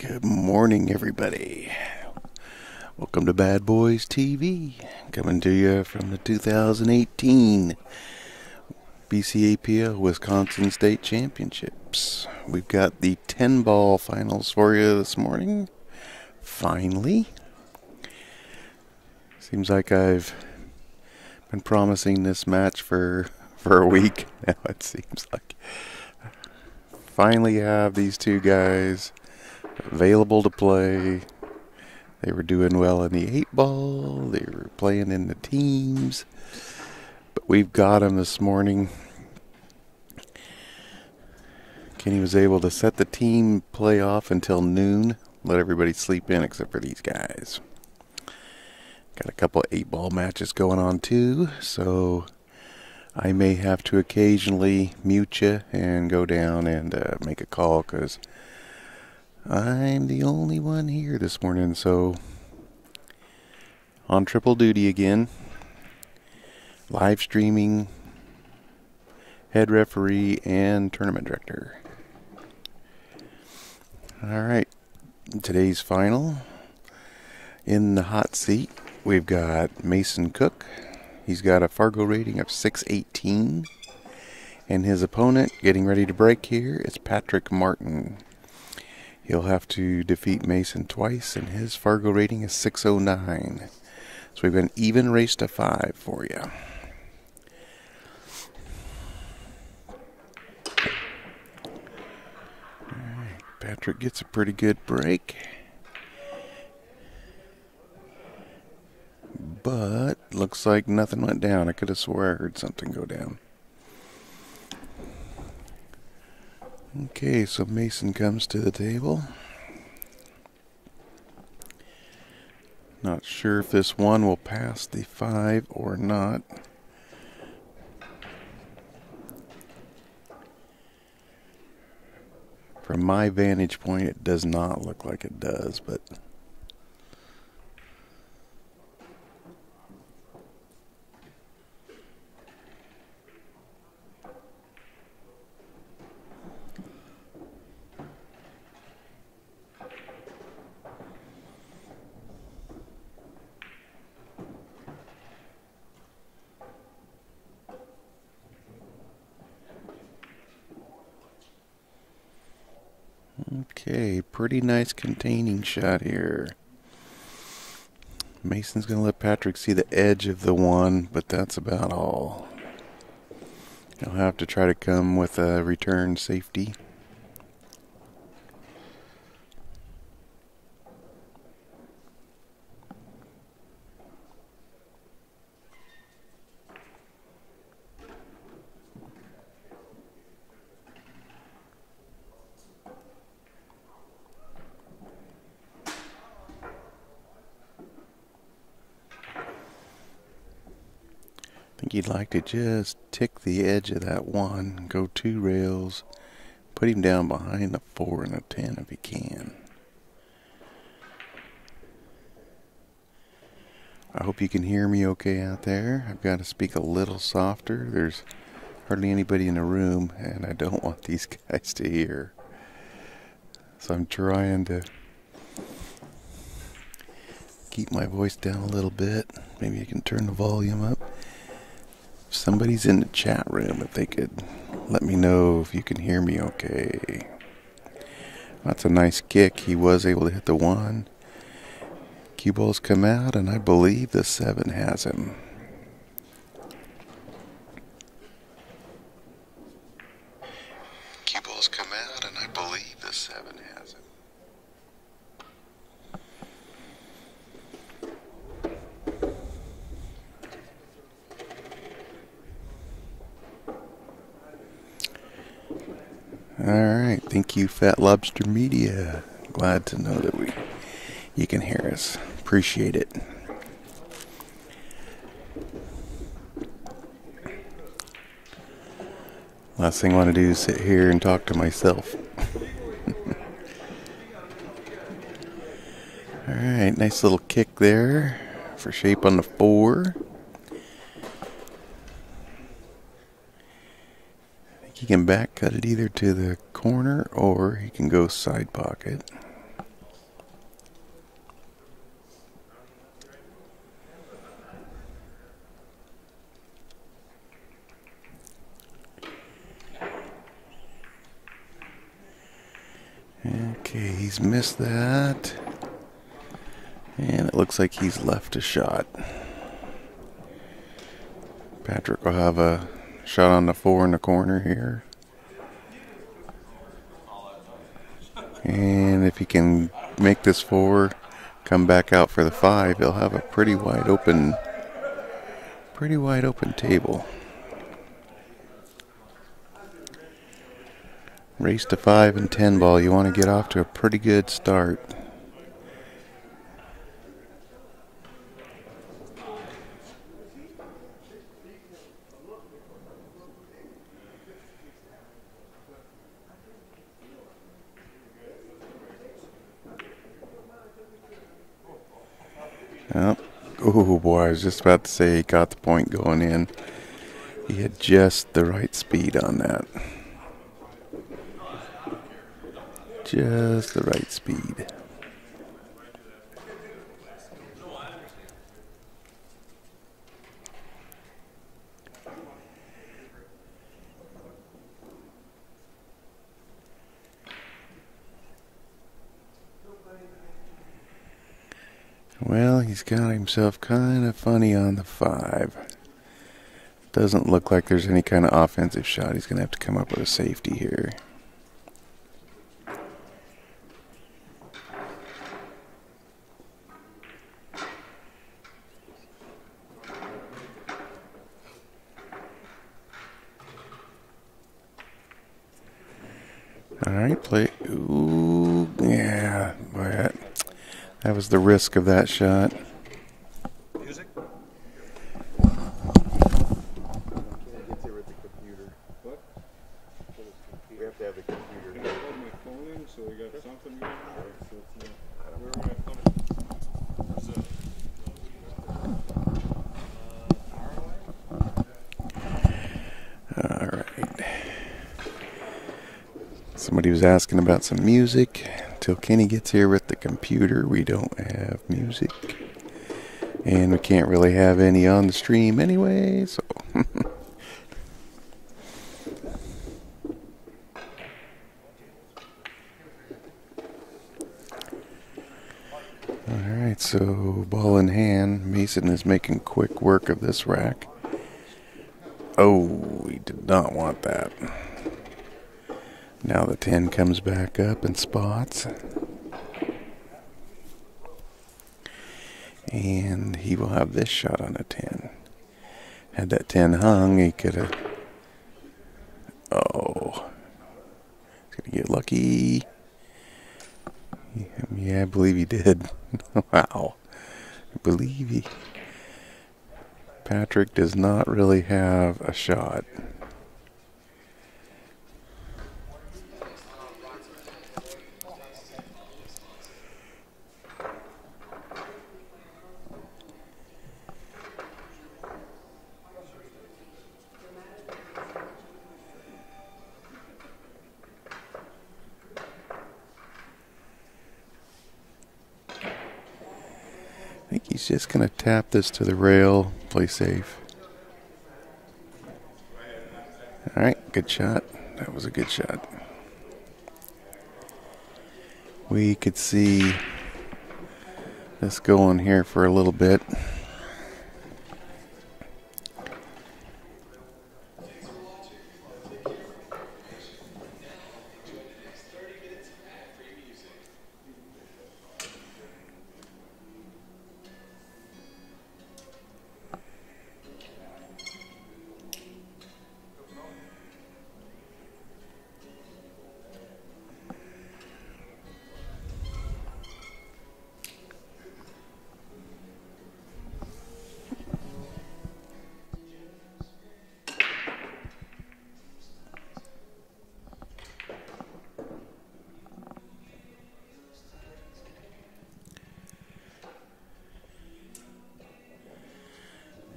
Good morning, everybody. Welcome to Bad Boys TV, coming to you from the 2018 BCAPL Wisconsin State Championships. We've got the 10-ball finals for you this morning. Finally. Seems like I've been promising this match for a week now, it seems like. Finally have these two guys available to play. They were doing well in the 8-ball. They were playing in the teams. But we've got them this morning. Kenny was able to set the team play off until noon. Let everybody sleep in except for these guys. Got a couple 8-ball matches going on too. So I may have to occasionally mute you and go down and make a call because I'm the only one here this morning, so on triple duty again. Live streaming, head referee, and tournament director. Alright, today's final. In the hot seat, we've got Mason Koch. He's got a Fargo rating of 618. And his opponent, getting ready to break here, is Patrick Martin. He'll have to defeat Mason twice, and his Fargo rating is 609. So we've got an even race to 5 for you. Alright, Patrick gets a pretty good break. But looks like nothing went down. I could have swore I heard something go down. Okay, so Mason comes to the table. Not sure if this one will pass the 5 or not. From my vantage point, it does not look like it does, but okay, pretty nice containing shot here. Mason's going to let Patrick see the edge of the one, but that's about all. He'll have to try to come with a return safety. I think he'd like to just tick the edge of that one, go 2 rails, put him down behind a 4 and a 10 if he can. I hope you can hear me okay out there. I've got to speak a little softer. There's hardly anybody in the room, and I don't want these guys to hear. So I'm trying to keep my voice down a little bit. Maybe I can turn the volume up. If somebody's in the chat room, if they could let me know if you can hear me okay. That's a nice kick. He was able to hit the 1. Cue balls come out, and I believe the 7 has him. Cue balls come out, and I believe the 7 has him. Alright, thank you, Fat Lobster Media. Glad to know that you can hear us. Appreciate it. Last thing I want to do is sit here and talk to myself. Alright, nice little kick there for shape on the 4. He can back cut it either to the corner or he can go side pocket. Okay, he's missed that. And it looks like he's left a shot. Patrick will have a shot on the 4 in the corner here. And if he can make this 4, come back out for the 5, he'll have a pretty wide open table. Race to 5 and 10 ball. You want to get off to a pretty good start. Oh boy, I was just about to say he got the point going in. He had just the right speed on that. Just the right speed. Well, he's got himself kind of funny on the 5. Doesn't look like there's any kind of offensive shot. He's going to have to come up with a safety here. All right, play. Ooh, yeah, boy, that was the risk of that shot. Music? What? We have to have the computer. Can I plug my phone in so we got something going? Where would I put it? All right. Somebody was asking about some music. Until Kenny gets here with the computer, we don't have music. And we can't really have any on the stream anyway, so. Alright, so ball in hand. Mason is making quick work of this rack. Oh, he did not want that. Now the 10 comes back up and spots. And he will have this shot on a 10. Had that 10 hung, he could have... Oh. He's going to get lucky. Yeah, I believe he did. Wow. I believe he... Patrick does not really have a shot. I think he's just going to tap this to the rail, play safe. Alright, good shot. That was a good shot. We could see this going here for a little bit.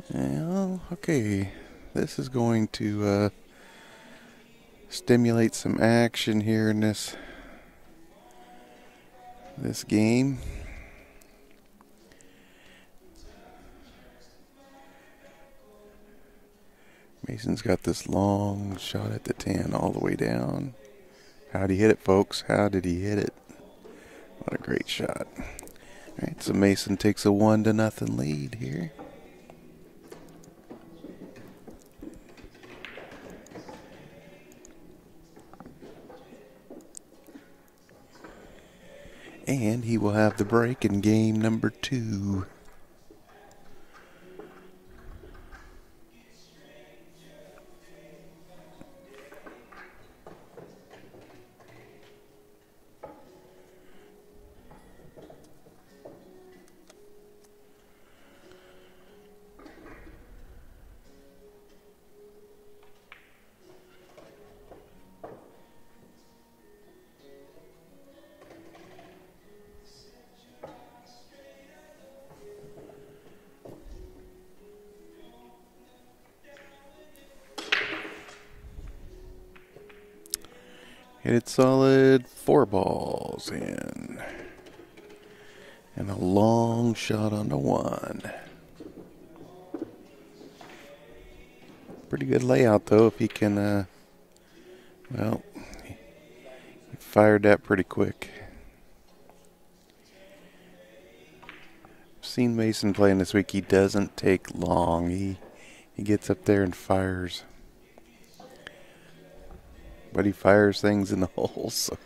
Well, okay, this is going to stimulate some action here in this game. Mason's got this long shot at the 10 all the way down. How'd he hit it, folks? How did he hit it? What a great shot. Alright, so Mason takes a 1-0 lead here. And he will have the break in game number 2. Hit it solid, 4 balls in. And a long shot on the 1. Pretty good layout though if he can, well, he fired that pretty quick. I've seen Mason playing this week. He doesn't take long. He gets up there and fires. But he fires things in the hole, so.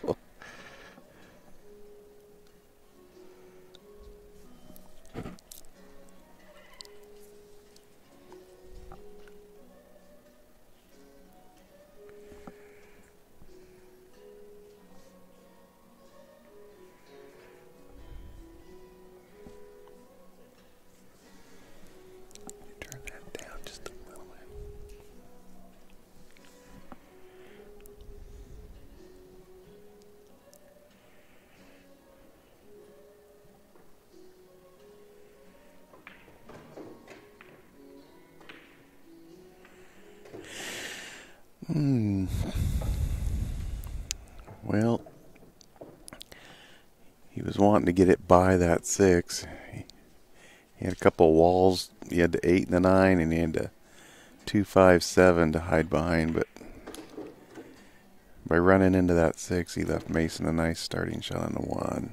Turn that down just a little bit. Well, he was wanting to get it by that 6. He had a couple walls. He had the 8 and the 9, and he had the 2, 5, 7 to hide behind. But by running into that 6, he left Mason a nice starting shot on the 1.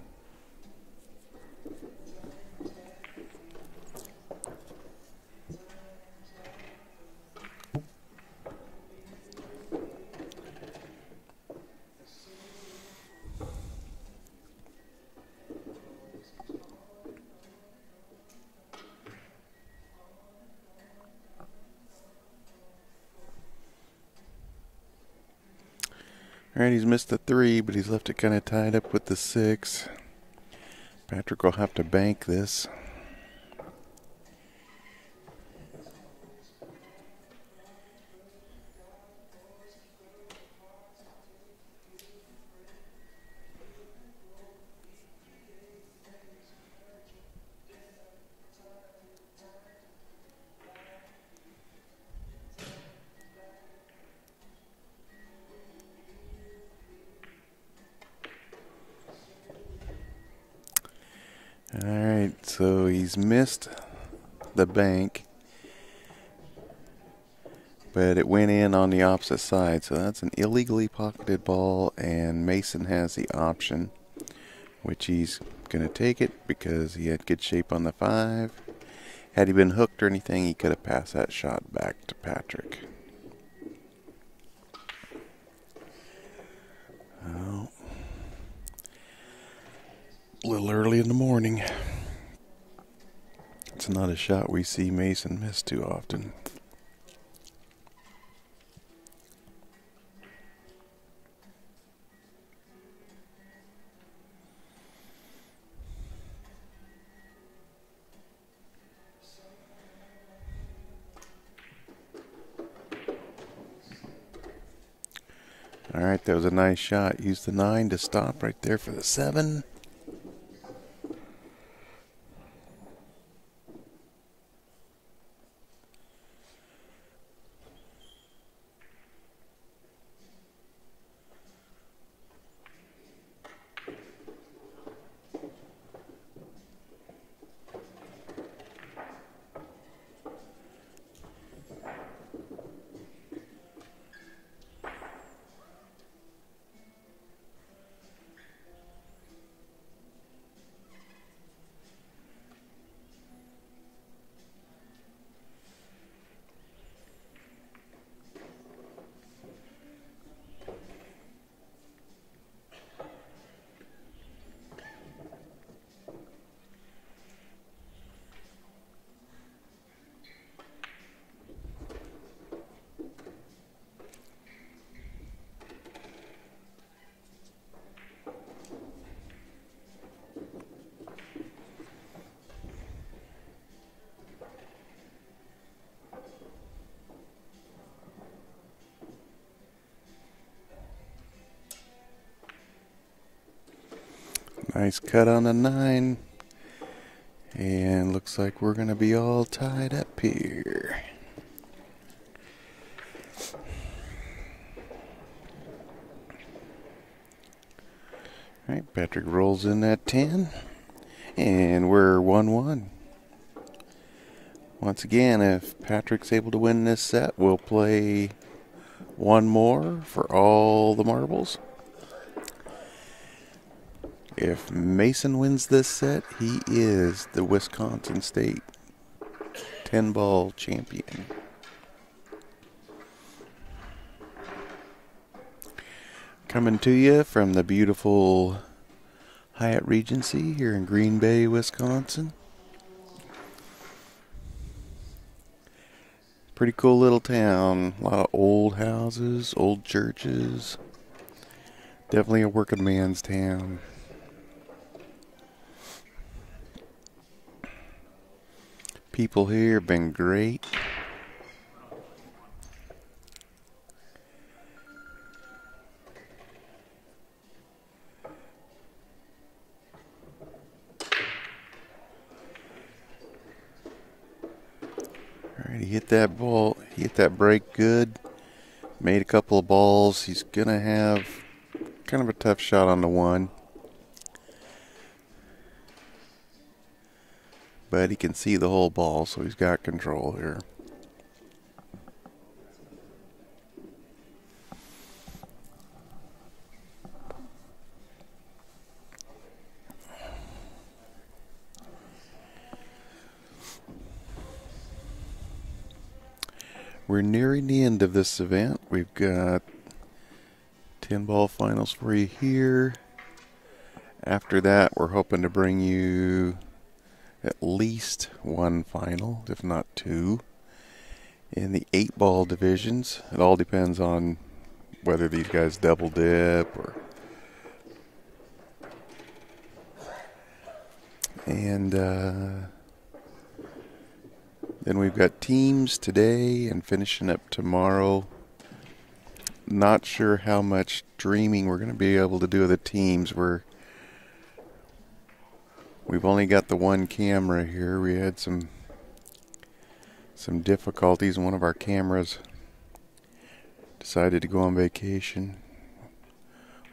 Alright, he's missed the 3, but he's left it kind of tied up with the 6. Patrick will have to bank this. Alright, so he's missed the bank, but it went in on the opposite side, so that's an illegally pocketed ball, and Mason has the option, which he's going to take it because he had good shape on the 5. Had he been hooked or anything, he could have passed that shot back to Patrick. Oh. A little early in the morning. It's not a shot we see Mason miss too often. Alright, that was a nice shot. Use the 9 to stop right there for the 7. Nice cut on the 9. And looks like we're going to be all tied up here. Alright, Patrick rolls in that 10. And we're 1-1. Once again, if Patrick's able to win this set, we'll play one more for all the marbles. If Mason wins this set, he is the Wisconsin State 10-ball champion. Coming to you from the beautiful Hyatt Regency here in Green Bay, Wisconsin. Pretty cool little town. A lot of old houses, old churches. Definitely a working man's town. People here have been great. Alright, he hit that ball, he hit that break good. Made a couple of balls. He's gonna have kind of a tough shot on the 1. But he can see the whole ball, so he's got control here. We're nearing the end of this event. We've got 10-ball finals for you here. After that, we're hoping to bring you at least one final, if not 2, in the 8-ball divisions. It all depends on whether these guys double dip or... And then we've got teams today and finishing up tomorrow. Not sure how much streaming we're going to be able to do of the teams. We've only got the one camera here. We had some difficulties. One of our cameras decided to go on vacation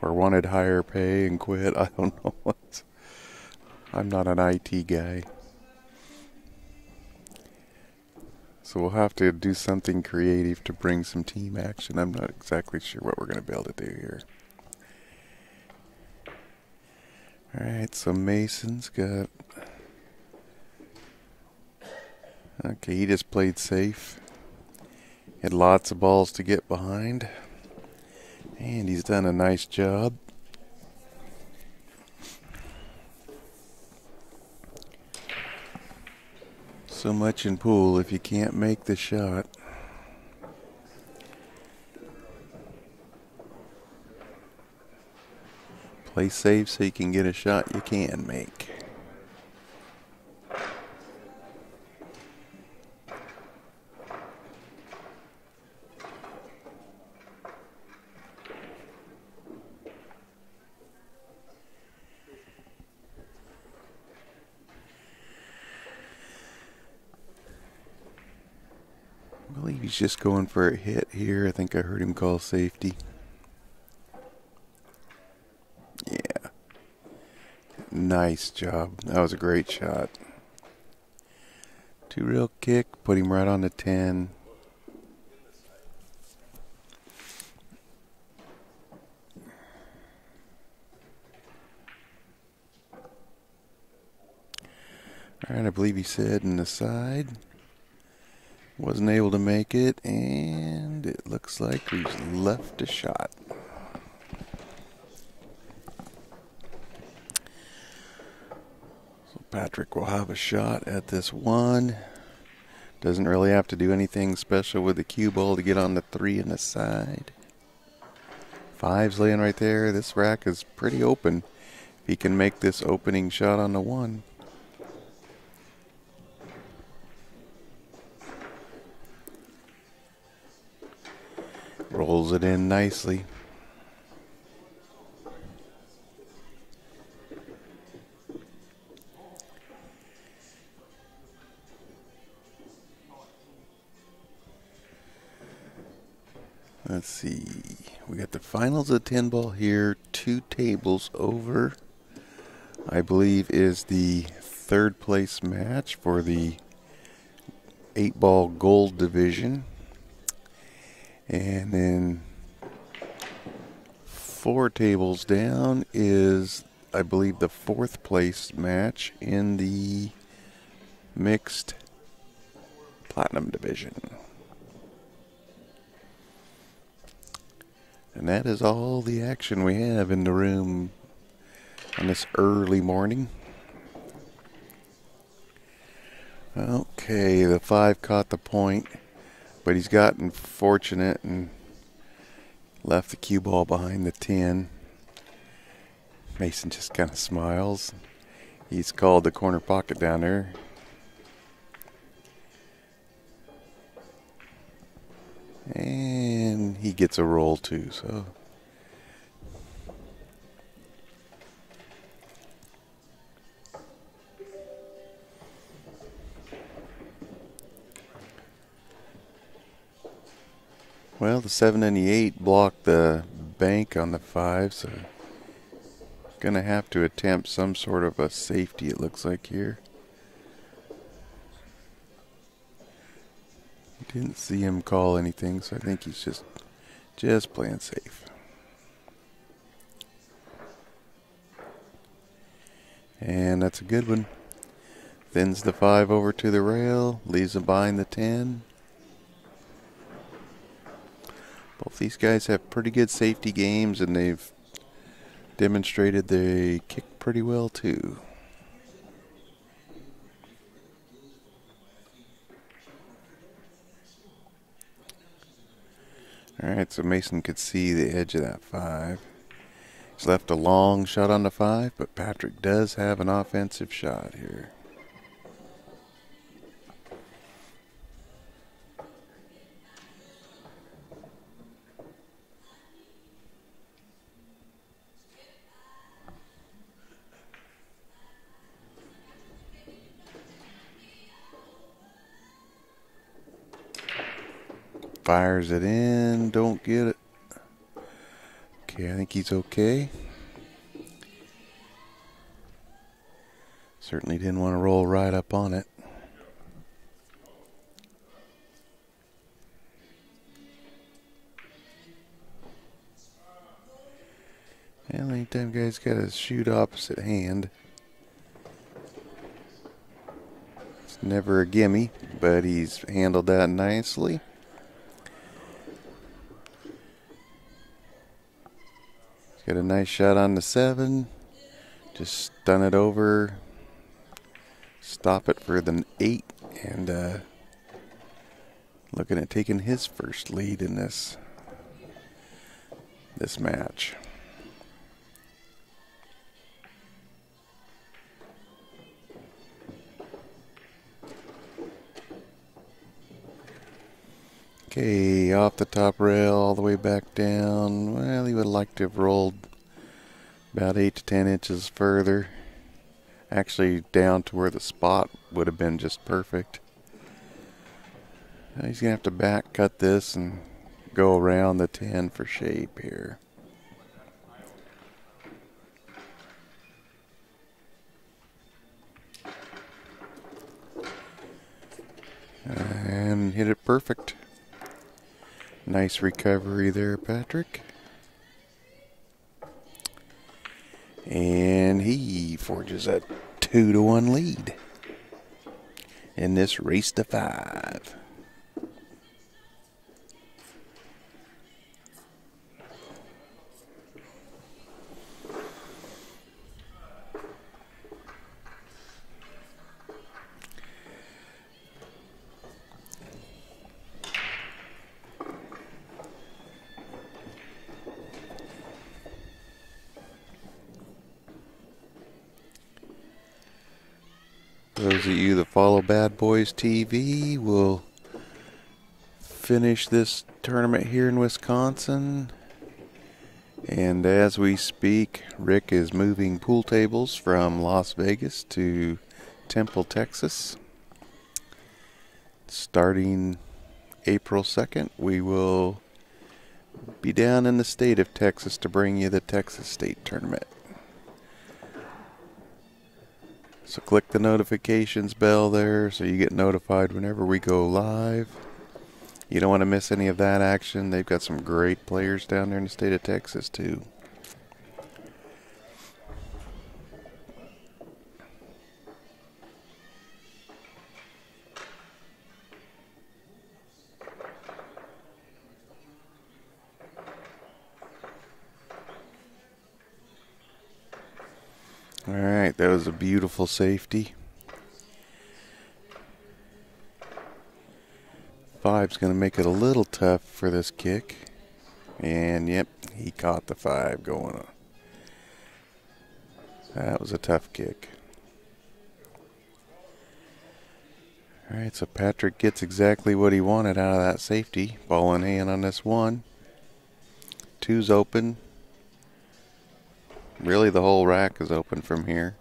or wanted higher pay and quit. I don't know what. I'm not an IT guy. So we'll have to do something creative to bring some team action. I'm not exactly sure what we're going to be able to do here. Alright, so Mason's got... Okay, he just played safe. Had lots of balls to get behind. And he's done a nice job. So much in pool if you can't make the shot. Play safe so you can get a shot you can make. I believe he's just going for a hit here. I think I heard him call safety. Yeah. Nice job. That was a great shot. 2-reel kick, put him right on the 10. Alright, I believe he's heading the side. Wasn't able to make it, and it looks like he's left a shot. So Patrick will have a shot at this 1. Doesn't really have to do anything special with the cue ball to get on the 3 in the side. 5's laying right there. This rack is pretty open. If he can make this opening shot on the 1. Rolls it in nicely. Let's see. We got the finals of 10 ball here. 2 tables over. I believe is the third place match for the 8 ball gold division. And then 4 tables down is, I believe, the 4th place match in the mixed platinum division. And that is all the action we have in the room on this early morning. Okay, the 5 caught the point, but he's gotten fortunate and left the cue ball behind the 10. Mason just kind of smiles. He's called the corner pocket down there. And he gets a roll too, so. Well, the 7 and the 8 blocked the bank on the 5, so gonna have to attempt some sort of a safety, it looks like here. Didn't see him call anything, so I think he's just playing safe. And that's a good one. Thins the 5 over to the rail, leaves him behind the 10. Both these guys have pretty good safety games, and they've demonstrated they kick pretty well too. Alright, so Mason could see the edge of that 5. He's left a long shot on the 5, but Patrick does have an offensive shot here. Fires it in, don't get it. Okay, I think he's okay. Certainly didn't want to roll right up on it. Well, anytime guys got to shoot opposite hand, it's never a gimme, but he's handled that nicely. Got a nice shot on the 7. Just stun it over. Stop it for the 8. And looking at taking his first lead in this match. Okay, off the top rail, all the way back down. Well, he would like to have rolled about 8 to 10 inches further. Actually, down to where the spot would have been just perfect. Now he's going to have to back cut this and go around the 10 for shape here. And hit it perfect. Nice recovery there, Patrick. And he forges a 2-1 lead in this race to 5. Those of you that follow Bad Boys TV will finish this tournament here in Wisconsin. And as we speak, Rick is moving pool tables from Las Vegas to Temple, Texas. Starting April 2nd, we will Be down in the state of Texas to bring you the Texas State Tournament. So click the notifications bell there so you get notified whenever we go live. You don't want to miss any of that action. They've got some great players down there in the state of Texas too. Alright, that was a beautiful safety. 5's going to make it a little tough for this kick. And yep, he caught the 5 going on. That was a tough kick. Alright, so Patrick gets exactly what he wanted out of that safety. Ball in hand on this 1. 2's open. Really, the whole rack is open from here.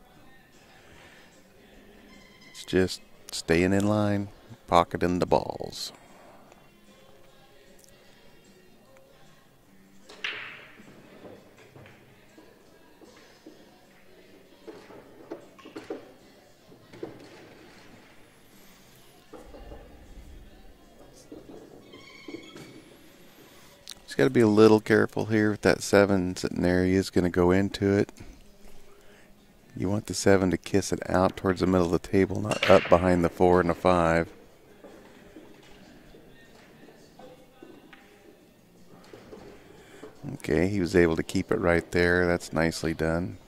It's just staying in line, pocketing the balls. Just got to be a little careful here with that 7 sitting there. He is going to go into it. You want the 7 to kiss it out towards the middle of the table, not up behind the 4 and the 5. Okay, he was able to keep it right there. That's nicely done.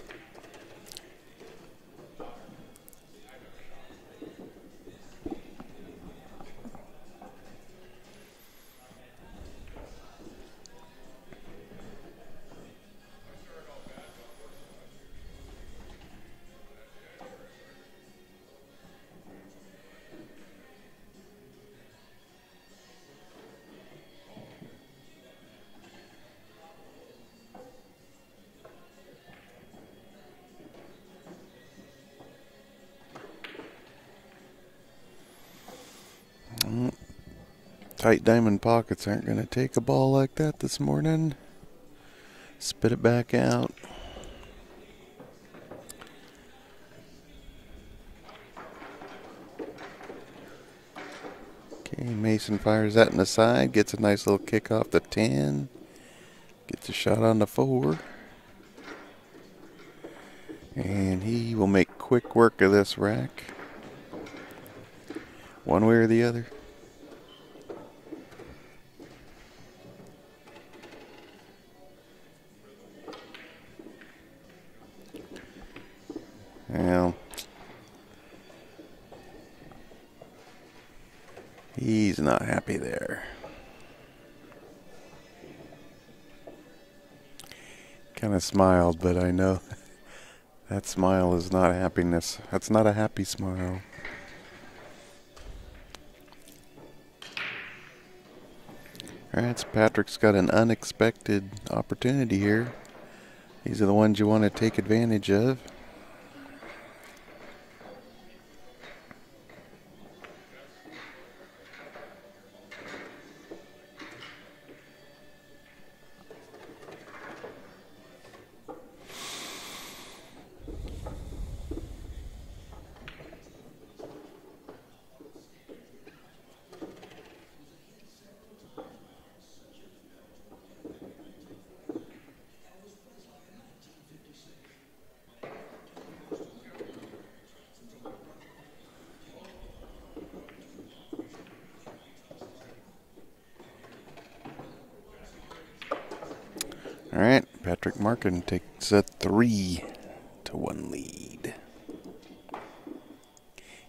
Tight diamond pockets aren't going to take a ball like that this morning. Spit it back out. Okay, Mason fires that in the side. Gets a nice little kick off the 10. Gets a shot on the 4. And he will make quick work of this rack. One way or the other. Well, he's not happy there. Kind of smiled, but I know that smile is not happiness. That's not a happy smile. Alright, so Patrick's got an unexpected opportunity here. These are the ones you want to take advantage of. Alright, Patrick Markin takes a 3-1 lead.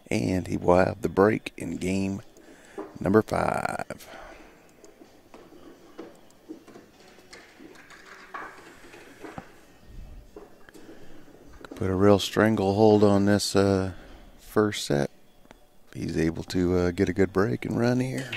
And he will have the break in game number 5. Put a real stranglehold on this first set. He's able to get a good break and run here.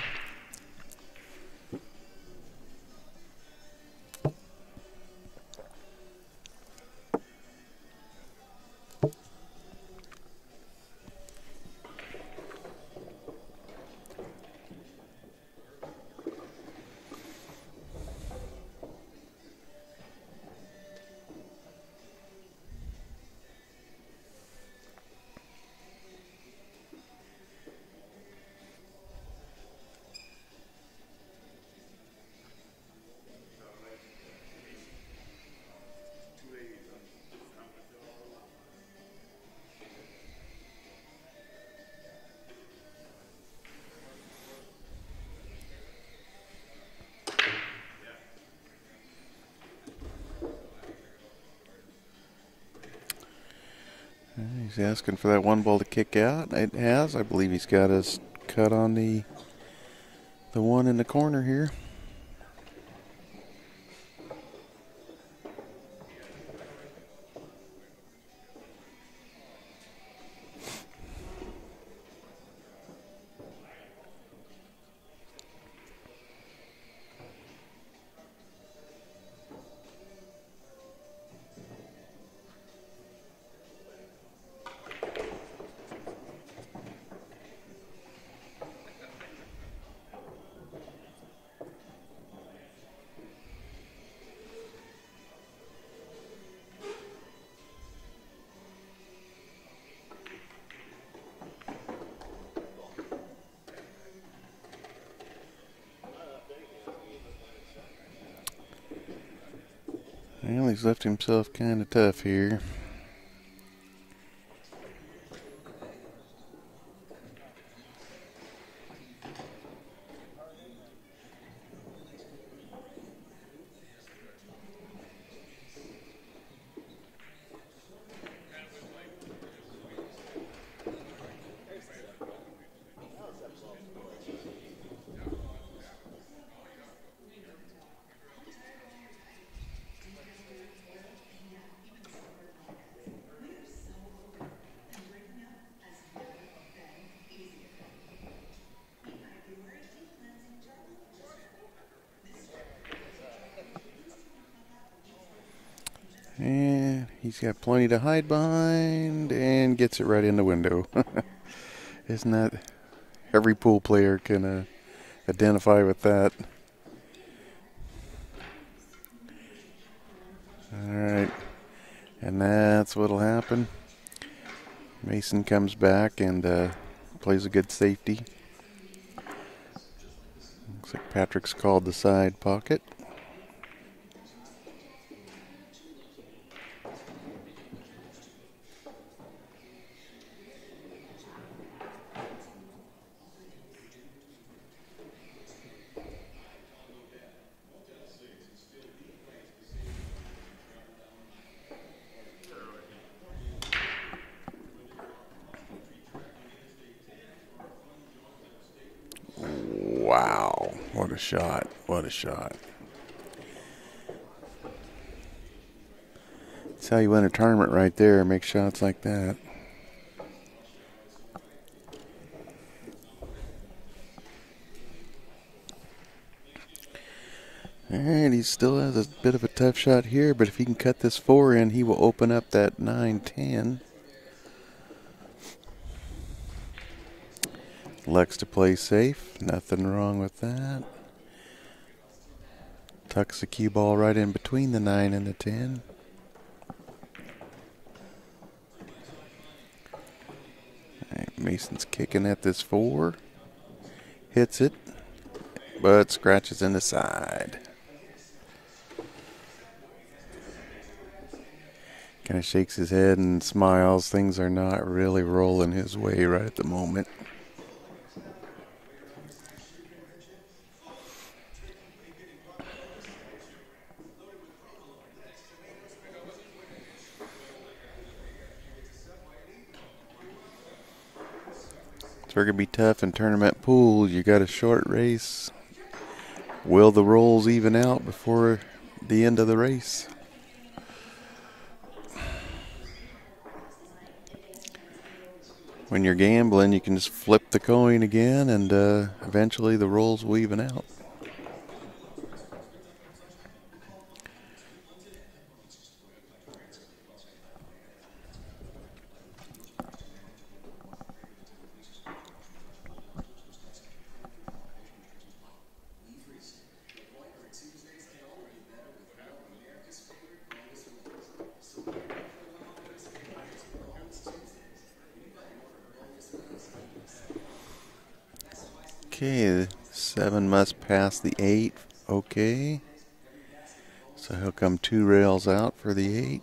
He's asking for that one ball to kick out. It has. I believe he's got us cut on the one in the corner here. Well, he's left himself kind of tough here. And he's got plenty to hide behind and gets it right in the window. Isn't that every pool player can identify with that? All right, and that's what'll happen. Mason comes back and plays a good safety. Looks like Patrick's called the side pocket. Wow, what a shot, what a shot. That's how you win a tournament right there, make shots like that. Alright, he still has a bit of a tough shot here, but if he can cut this 4 in, he will open up that 9-10. Elects to play safe, nothing wrong with that. Tucks the cue ball right in between the 9 and the 10. Right, Mason's kicking at this 4. Hits it, but scratches in the side. Kind of shakes his head and smiles. Things are not really rolling his way right at the moment. It's going to be tough in tournament pools. You got a short race. Will the rolls even out before the end of the race? When you're gambling, you can just flip the coin again, and eventually the rolls will even out. Okay, 7 must pass the 8. Okay. So he'll come 2 rails out for the 8.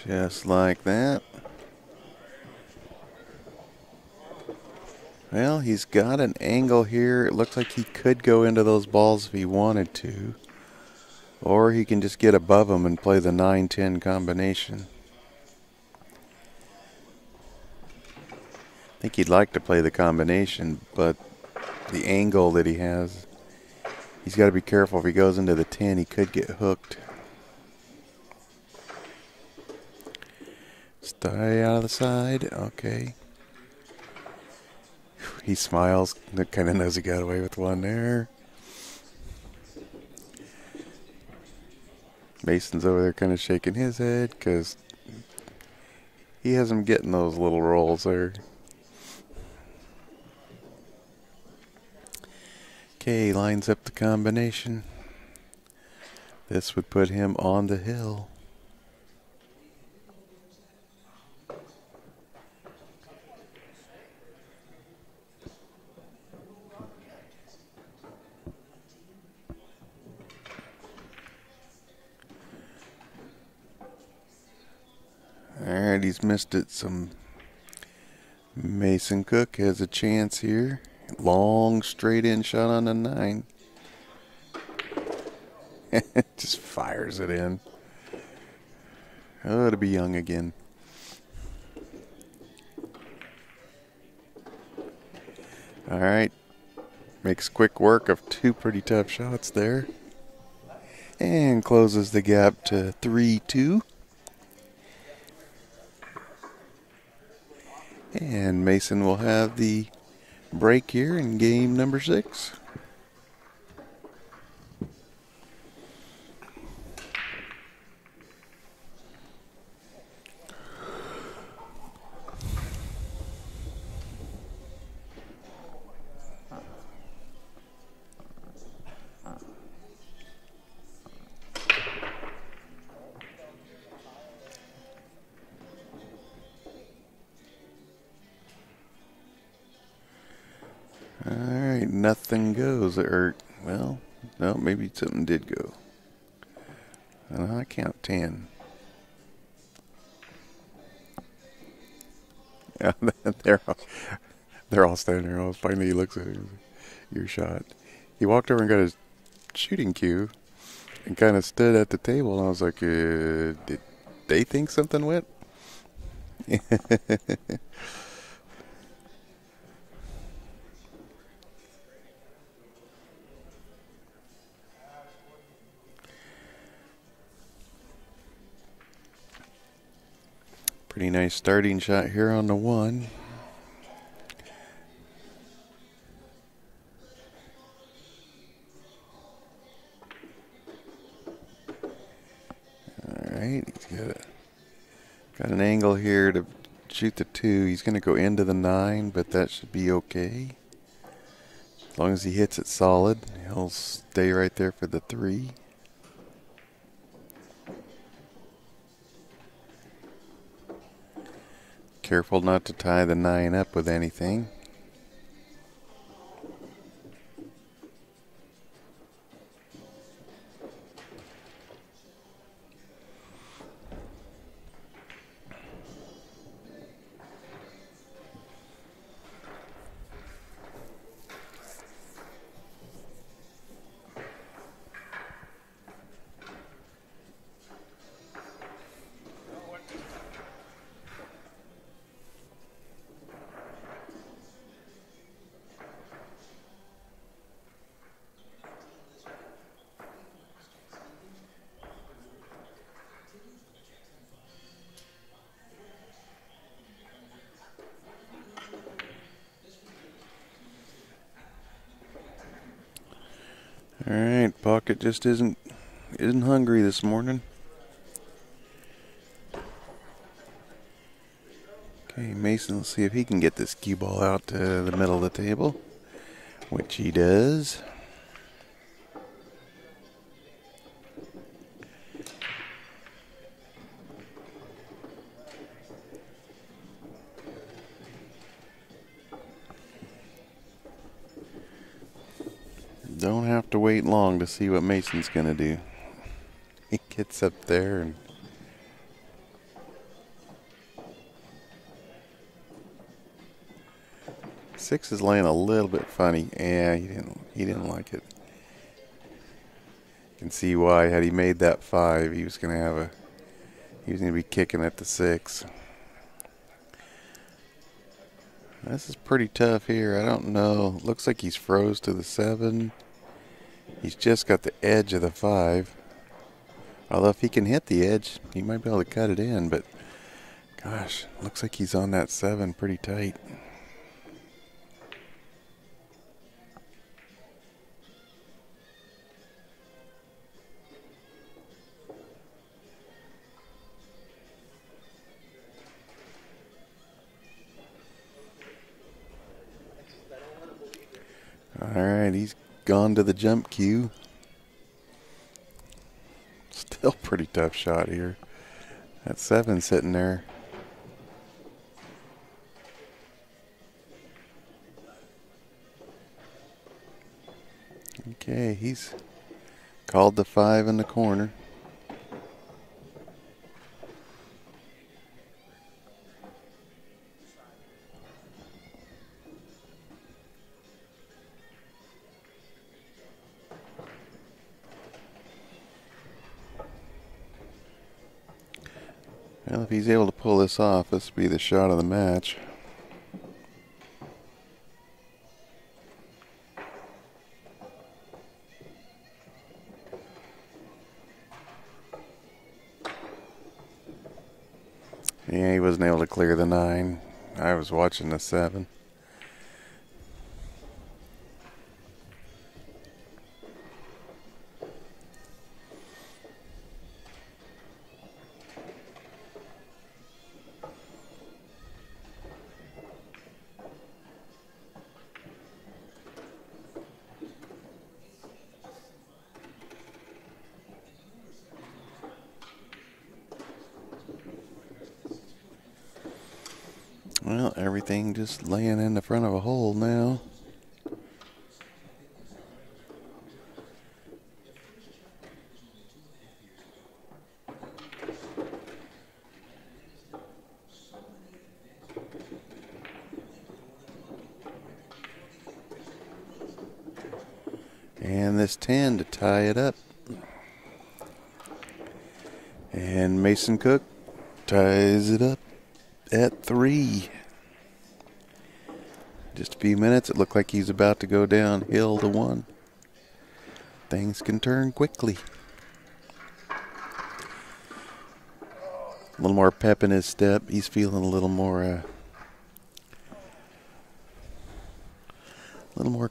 Just like that. Well, he's got an angle here. It looks like he could go into those balls if he wanted to. Or he can just get above them and play the 9-10 combination. I think he'd like to play the combination, but the angle that he has, he's got to be careful. If he goes into the 10, he could get hooked. Stay out of the side. Okay. He smiles. Kind of knows he got away with one there. Mason's over there kind of shaking his head because he has him getting those little rolls there. Okay, lines up the combination. This would put him on the hill. Alright, he's missed it some. Mason Cook has a chance here. Long straight in shot on the 9. Just fires it in. Oh, to be young again. Alright. Makes quick work of 2 pretty tough shots there. And closes the gap to 3-2. And Mason will have the break here in game number 6. Alright, nothing goes. Or, well, no, maybe something did go. I count 10. Yeah, they're all standing there. Finally, he looks at your shot. He walked over and got his shooting cue and kind of stood at the table. And I was like, did they think something went? Pretty nice starting shot here on the 1. Alright, he's got an angle here to shoot the 2. He's going to go into the 9, but that should be okay. As long as he hits it solid, he'll stay right there for the 3. Careful not to tie the 9 up with anything. Alright, Pocket just isn't hungry this morning. Okay, Mason, let's see if he can get this cue ball out to the middle of the table, which he does. Don't have to wait long to see what Mason's going to do. He gets up there and 6 is laying a little bit funny. Yeah, he didn't like it. You can see why. Had he made that 5, he was gonna be kicking at the 6. This is pretty tough here. I don't know. Looks like he's froze to the 7. He's just got the edge of the 5. Although if he can hit the edge, he might be able to cut it in. But gosh, looks like he's on that 7 pretty tight. Alright, he's gone to the jump cue. Still pretty tough shot here. That 7 sitting there. Okay, he's called the 5 in the corner. Well, if he's able to pull this off, this will be the shot of the match. Yeah, he wasn't able to clear the 9. I was watching the 7. Well, everything just laying in the front of a hole now. And this 10 to tie it up. And Mason Cook ties it up at 3. Just a few minutes, it looked like he's about to go downhill to 1. Things can turn quickly. A little more pep in his step. He's feeling a little more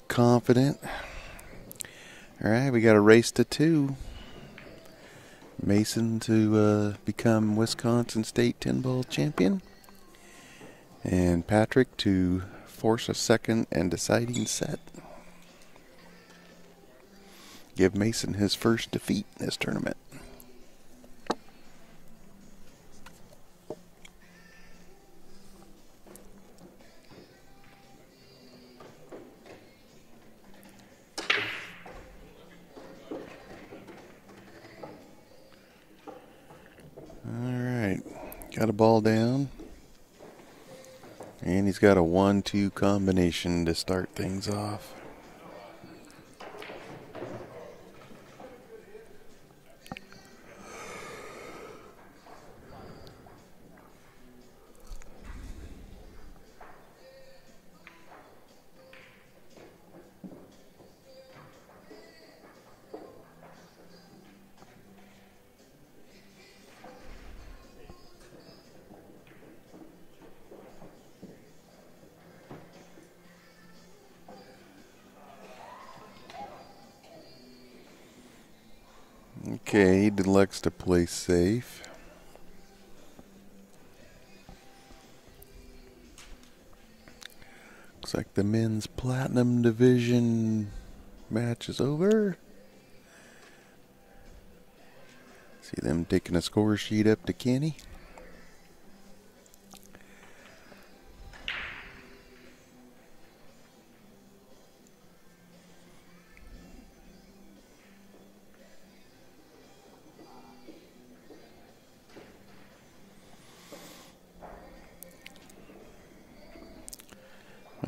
confident. All right, we got a race to 2. Mason to become Wisconsin State 10-ball champion. And Patrick to force a second and deciding set. Give Mason his first defeat in this tournament. Alright, got a ball down. And he's got a 1-2 combination to start things off. Okay, he elects to play safe. Looks like the men's platinum division match is over. See them taking a score sheet up to Kenny.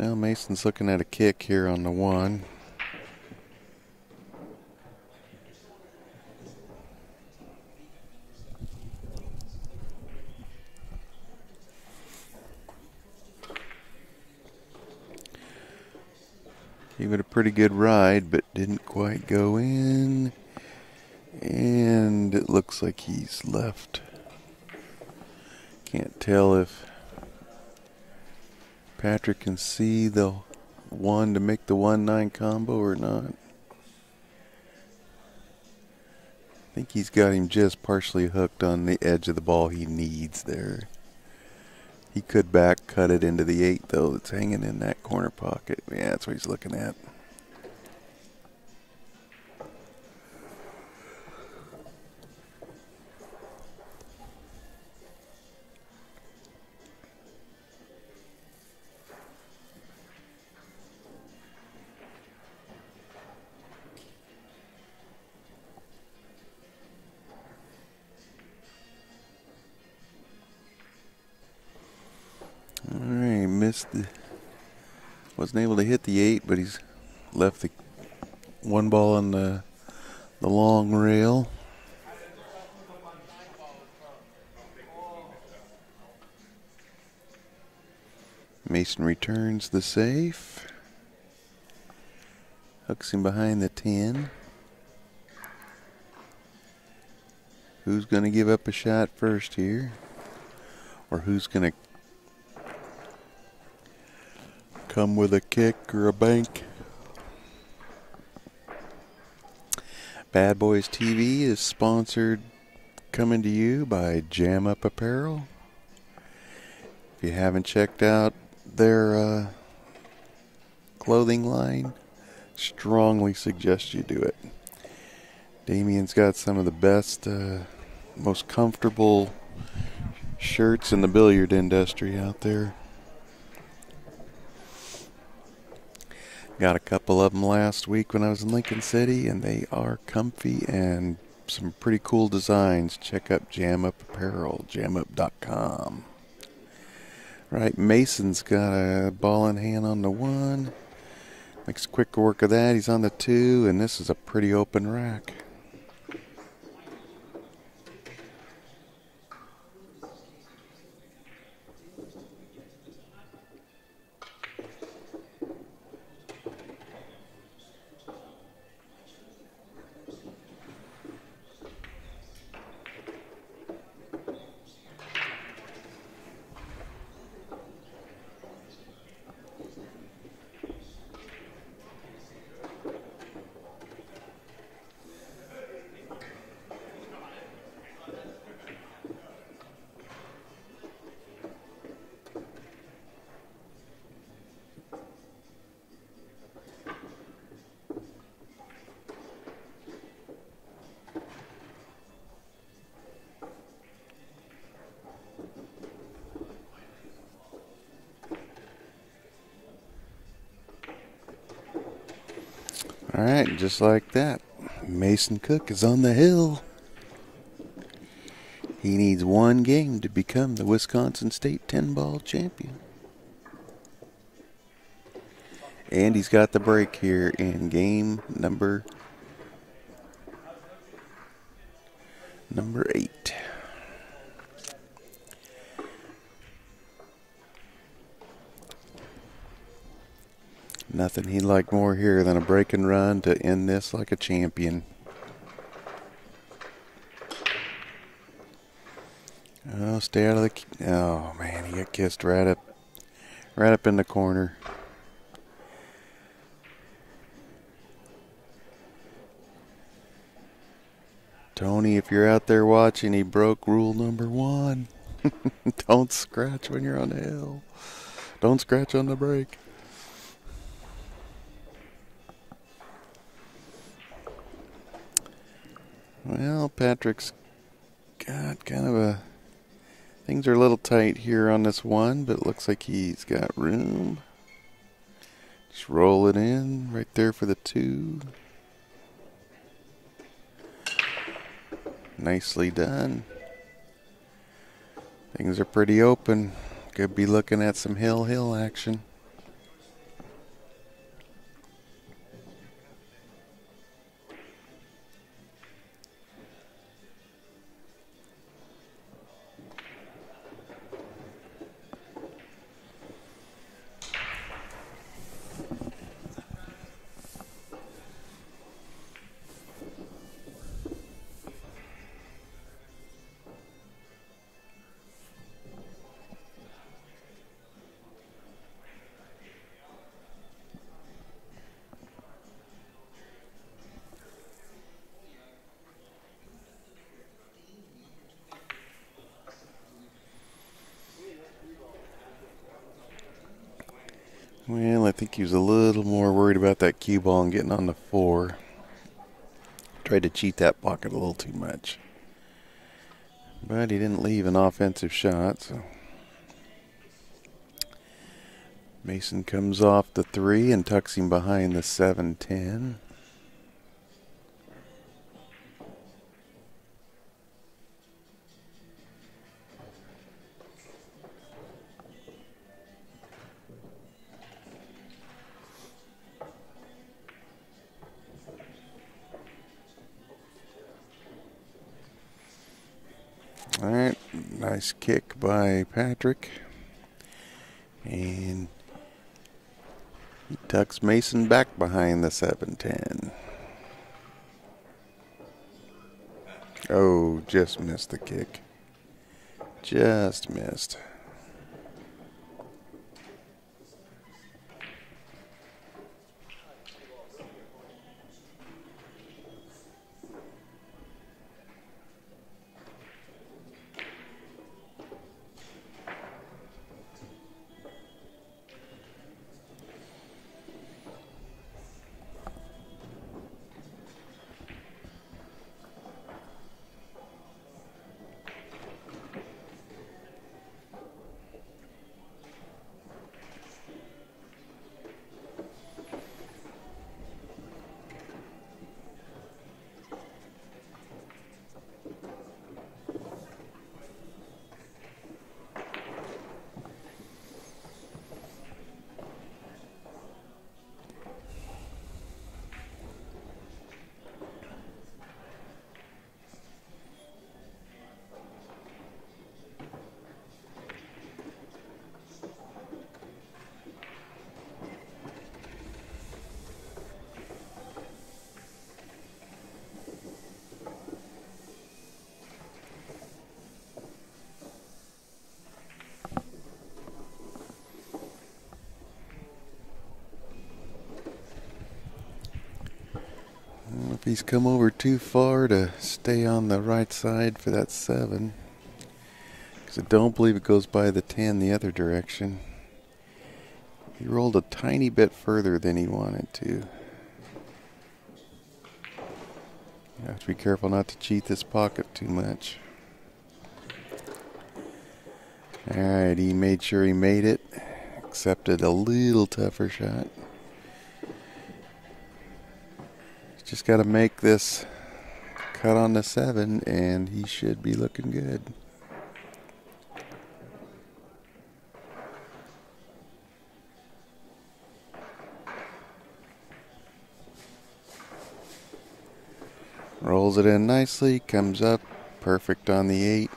Well, Mason's looking at a kick here on the 1. Gave it a pretty good ride, but didn't quite go in. And it looks like he's left. Can't tell if Patrick can see the 1 to make the 1-9 combo or not. I think he's got him just partially hooked on the edge of the ball he needs there. He could back cut it into the 8 though. It's hanging in that corner pocket. Yeah, that's what he's looking at. Alright, wasn't able to hit the 8, but he's left the 1 ball on the long rail. Mason returns the safe. Hooks him behind the 10. Who's going to give up a shot first here? Or who's going to come with a kick or a bank? Bad Boys TV is sponsored, coming to you by Jam Up Apparel. If you haven't checked out their clothing line, strongly suggest you do it. Damien's got some of the best, most comfortable shirts in the billiard industry out there. Got a couple of them last week when I was in Lincoln City, and they are comfy and some pretty cool designs. Check out Jam Up Apparel, jamup.com. Right, Mason's got a ball in hand on the 1. Makes quick work of that. He's on the 2, and this is a pretty open rack. Alright, just like that, Mason Cook is on the hill. He needs 1 game to become the Wisconsin State 10-ball champion. And he's got the break here in game number 8. Nothing he'd like more here than a break and run to end this like a champion. Oh, stay out of the... Oh, man, he got kissed right up in the corner. Tony, if you're out there watching, he broke rule number 1. Don't scratch when you're on the hill. Don't scratch on the break. Well, Patrick's got kind of a... Things are a little tight here on this 1, but it looks like he's got room. Just roll it in right there for the 2. Nicely done. Things are pretty open. Could be looking at some hill action. think he was a little more worried about that cue ball and getting on the 4. Tried to cheat that pocket a little too much. But he didn't leave an offensive shot, so Mason comes off the 3 and tucks him behind the 7-10. All right, nice kick by Patrick. And he tucks Mason back behind the 7-10. Oh, just missed the kick. Just missed. If he's come over too far to stay on the right side for that 7, because I don't believe it goes by the 10 the other direction. He rolled a tiny bit further than he wanted to. You have to be careful not to cheat this pocket too much. Alright, he made sure he made it. Accepted a little tougher shot. Just got to make this cut on the 7, and he should be looking good. Rolls it in nicely, comes up, perfect on the 8.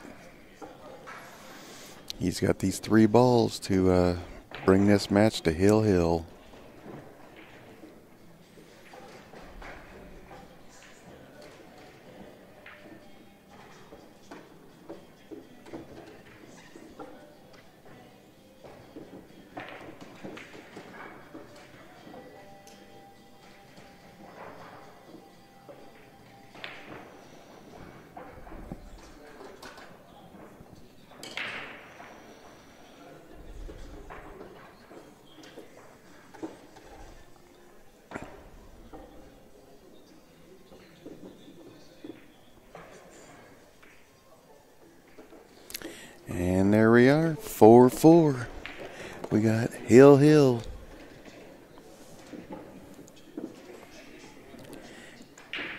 He's got these 3 balls to bring this match to Hill. And there we are, 4-4. We got Hill.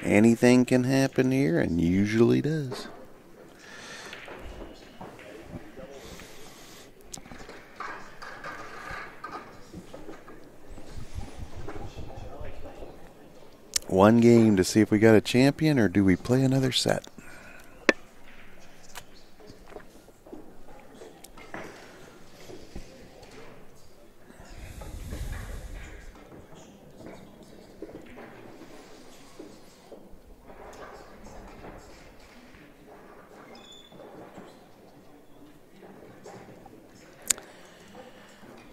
Anything can happen here, and usually does. One game to see if we got a champion, or do we play another set?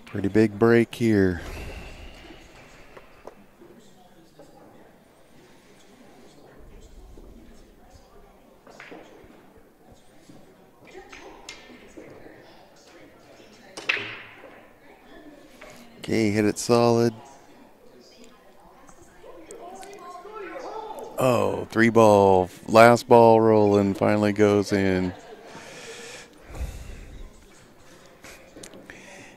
Pretty big break here. Okay, hit it solid. Oh, 3-ball. Last ball rolling finally goes in.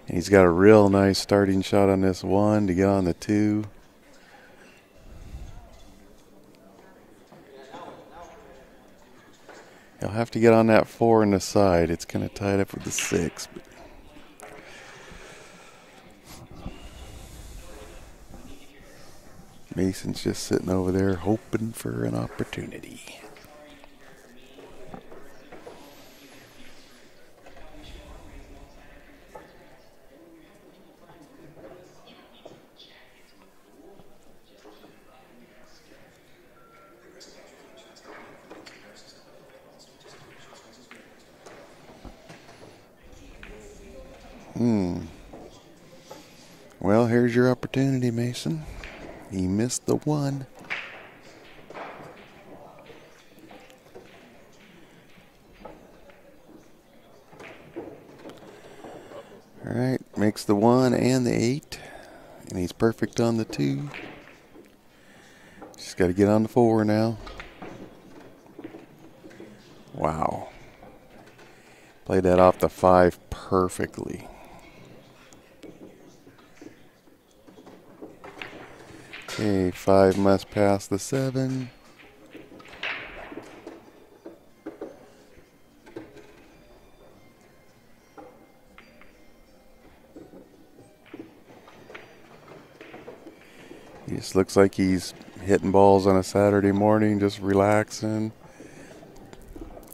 And he's got a real nice starting shot on this 1 to get on the 2. He'll have to get on that 4 on the side. It's kind of tied up with the 6. But Mason's just sitting over there hoping for an opportunity. Well, here's your opportunity, Mason. He missed the 1. All right, makes the 1 and the 8. And he's perfect on the 2. Just got to get on the 4 now. Wow. Played that off the 5 perfectly. Okay, 5 must pass the 7. He just looks like he's hitting balls on a Saturday morning, just relaxing.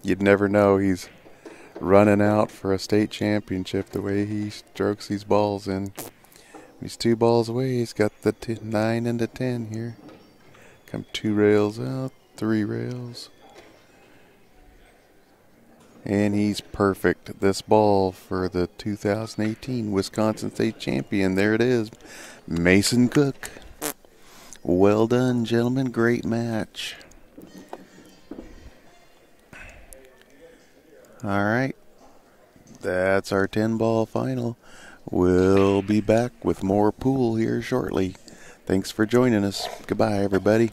You'd never know he's running out for a state championship the way he strokes these balls in. He's 2 balls away. He's got the 9 and the 10 here. Come 2 rails out, 3 rails. And he's perfect. This ball for the 2018 Wisconsin State Champion. There it is. Mason Koch. Well done, gentlemen. Great match. All right. That's our 10-ball final. We'll be back with more pool here shortly. Thanks for joining us. Goodbye, everybody.